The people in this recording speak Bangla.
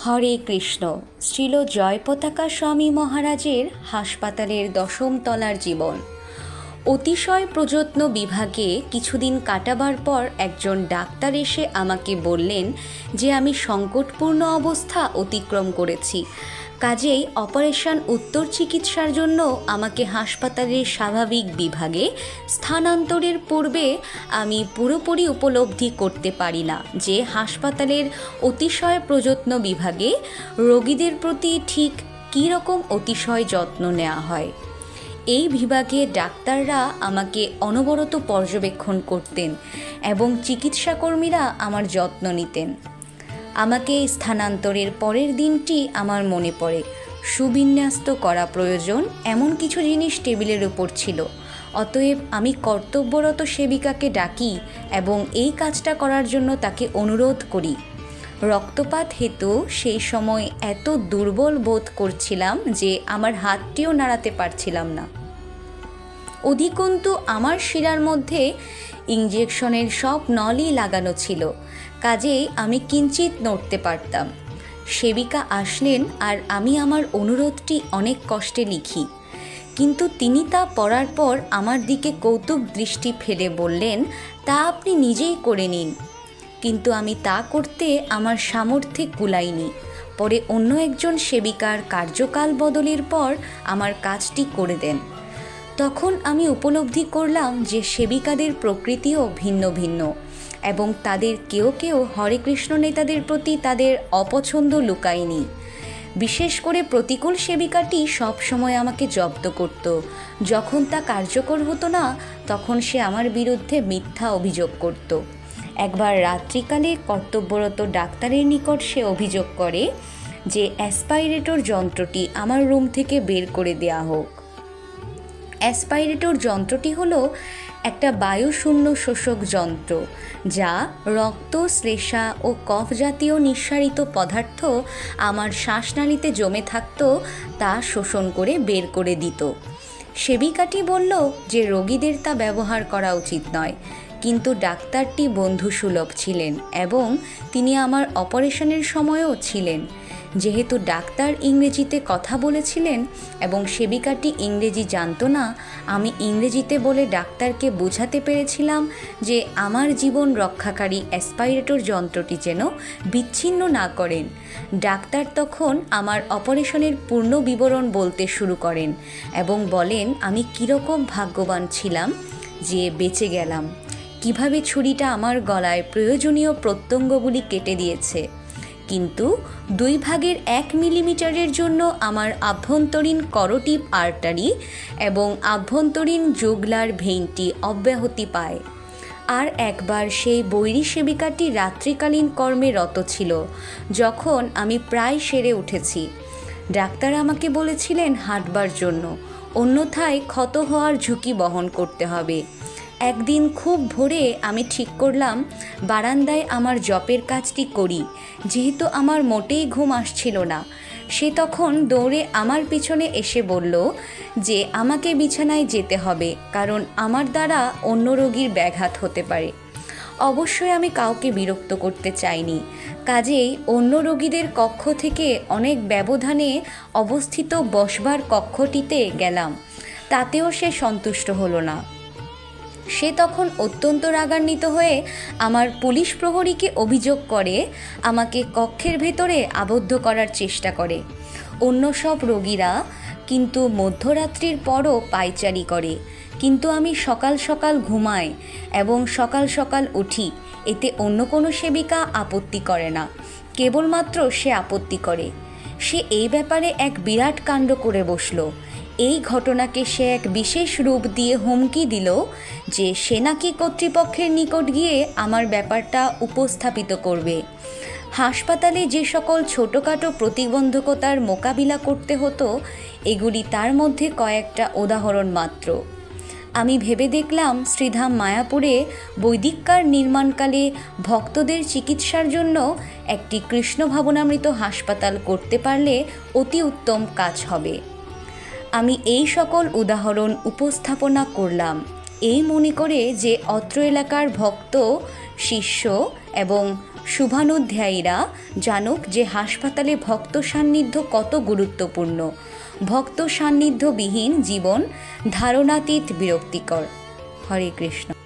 হরে কৃষ্ণ। শ্রীল জয়পতাকা স্বামী মহারাজের হাসপাতালের ১০ম তলার জীবন। অতিশয় প্রযত্ন বিভাগে কিছুদিন কাটাবার পর একজন ডাক্তার এসে আমাকে বললেন যে আমি সংকটপূর্ণ অবস্থা অতিক্রম করেছি, কাজেই অপারেশন উত্তর চিকিৎসার জন্য আমাকে হাসপাতালের স্বাভাবিক বিভাগে স্থানান্তরের পূর্বে আমি পুরোপুরি উপলব্ধি করতে পারি না যে হাসপাতালের অতিশয় প্রযত্ন বিভাগে রোগীদের প্রতি ঠিক কী রকম অতিশয় যত্ন নেওয়া হয়। এই বিভাগে ডাক্তাররা আমাকে অনবরত পর্যবেক্ষণ করতেন এবং চিকিৎসাকর্মীরা আমার যত্ন নিতেন। আমাকে স্থানান্তরের পরের দিনটি আমার মনে পড়ে। সুবিন্যস্ত করা প্রয়োজন এমন কিছু জিনিস টেবিলের উপর ছিল। অতএব আমি কর্তব্যরত সেবিকাকে ডাকি এবং এই কাজটা করার জন্য তাকে অনুরোধ করি। রক্তপাত হেতু সেই সময় এত দুর্বল বোধ করছিলাম যে আমার হাতটিও নাড়াতে পারছিলাম না। অধিকন্তু আমার শিরার মধ্যে ইঞ্জেকশনের সব নলই লাগানো ছিল, কাজেই আমি কিঞ্চিত নড়তে পারতাম। সেবিকা আসলেন আর আমি আমার অনুরোধটি অনেক কষ্টে লিখি, কিন্তু তিনি তা পড়ার পর আমার দিকে কৌতুক দৃষ্টি ফেলে বললেন, তা আপনি নিজেই করে নিন। কিন্তু আমি তা করতে আমার সামর্থ্যে কুলাইনি। পরে অন্য একজন সেবিকার কার্যকাল বদলের পর আমার কাজটি করে দেন। তখন আমি উপলব্ধি করলাম যে সেবিকাদের প্রকৃতিও ভিন্ন ভিন্ন এবং তাদের কেউ কেউ হরে কৃষ্ণ নেতাদের প্রতি তাদের অপছন্দ লুকায়নি। বিশেষ করে প্রতিকূল সেবিকাটি সবসময় আমাকে জব্দ করত। যখন তা কার্যকর হতো না তখন সে আমার বিরুদ্ধে মিথ্যা অভিযোগ করত। একবার রাত্রিকালে কর্তব্যরত ডাক্তারের নিকট সে অভিযোগ করে যে অ্যাসপাইরেটর যন্ত্রটি আমার রুম থেকে বের করে দেয়া হোক। অ্যাসপাইরেটর যন্ত্রটি হলো একটা বায়ুশূন্য শোষক যন্ত্র, যা রক্ত, শ্লেষা ও কফ জাতীয় নিঃসারিত পদার্থ আমার শ্বাসনালীতে জমে থাকত তা শোষণ করে বের করে দিত। সেবিকাটি বলল যে রোগীদের তা ব্যবহার করা উচিত নয়, কিন্তু ডাক্তারটি বন্ধুসুলভ ছিলেন এবং তিনি আমার অপারেশনের সময়ও ছিলেন। যেহেতু ডাক্তার ইংরেজিতে কথা বলেছিলেন এবং সেবিকাটি ইংরেজি জানত না, আমি ইংরেজিতে বলে ডাক্তারকে বোঝাতে পেরেছিলাম যে আমার জীবন রক্ষাকারী অ্যাসপাইরেটর যন্ত্রটি যেন বিচ্ছিন্ন না করেন। ডাক্তার তখন আমার অপারেশনের পূর্ণ বিবরণ বলতে শুরু করেন এবং বলেন আমি কীরকম ভাগ্যবান ছিলাম যে বেঁচে গেলাম, কিভাবে ছুরিটা আমার গলায় প্রয়োজনীয় প্রত্যঙ্গগুলি কেটে দিয়েছে, কিন্তু 2/1 মিলিমিটারের জন্য আমার আভ্যন্তরীণ করোটিভ আর্টারি এবং আভ্যন্তরীণ জুগলার ভেইনটি অব্যাহতি পায়। আর একবার সেই বৈরী সেবিকাটি রাত্রিকালীন কর্মে রত ছিল, যখন আমি প্রায় সেরে উঠেছি। ডাক্তার আমাকে বলেছিলেন হাঁটবার জন্য, অন্যথায় ক্ষত হওয়ার ঝুঁকি বহন করতে হবে। একদিন খুব ভোরে আমি ঠিক করলাম বারান্দায় আমার জপের কাজটি করি, যেহেতু আমার মোটেই ঘুম আসছিল না। সে তখন দৌড়ে আমার পিছনে এসে বলল যে আমাকে বিছানায় যেতে হবে, কারণ আমার দ্বারা অন্য রোগীর ব্যাঘাত হতে পারে। অবশ্যই আমি কাউকে বিরক্ত করতে চাইনি, কাজেই অন্য রোগীদের কক্ষ থেকে অনেক ব্যবধানে অবস্থিত বসবার কক্ষটিতে গেলাম। তাতেও সে সন্তুষ্ট হলো না। সে তখন অত্যন্ত রাগান্বিত হয়ে আমার পুলিশ প্রহরীকে অভিযোগ করে আমাকে কক্ষের ভেতরে আবদ্ধ করার চেষ্টা করে। অন্য সব রোগীরা কিন্তু মধ্যরাত্রির পরও পায়চারি করে, কিন্তু আমি সকাল সকাল ঘুমাই এবং সকাল সকাল উঠি। এতে অন্য কোনো সেবিকা আপত্তি করে না, কেবলমাত্র সে আপত্তি করে। সে এই ব্যাপারে এক বিরাট কাণ্ড করে বসল। এই ঘটনাকে সে এক বিশেষ রূপ দিয়ে হুমকি দিল যে সে নাকি কর্তৃপক্ষের নিকট গিয়ে আমার ব্যাপারটা উপস্থাপিত করবে। হাসপাতালে যে সকল ছোটোখাটো প্রতিবন্ধকতার মোকাবিলা করতে হতো, এগুলি তার মধ্যে কয়েকটা উদাহরণ মাত্র। আমি ভেবে দেখলাম শ্রীধাম মায়াপুরে বৈদিককার নির্মাণকালে ভক্তদের চিকিৎসার জন্য একটি কৃষ্ণ ভাবনামৃত হাসপাতাল করতে পারলে অতি উত্তম কাজ হবে। আমি এই সকল উদাহরণ উপস্থাপনা করলাম এই মনে করে যে অত্র এলাকার ভক্ত, শিষ্য এবং শুভানুধ্যায়ীরা জানুক যে হাসপাতালে ভক্ত সান্নিধ্য কত গুরুত্বপূর্ণ। ভক্ত সান্নিধ্যবিহীন জীবন ধারণাতীত বিরক্তিকর। হরে কৃষ্ণ।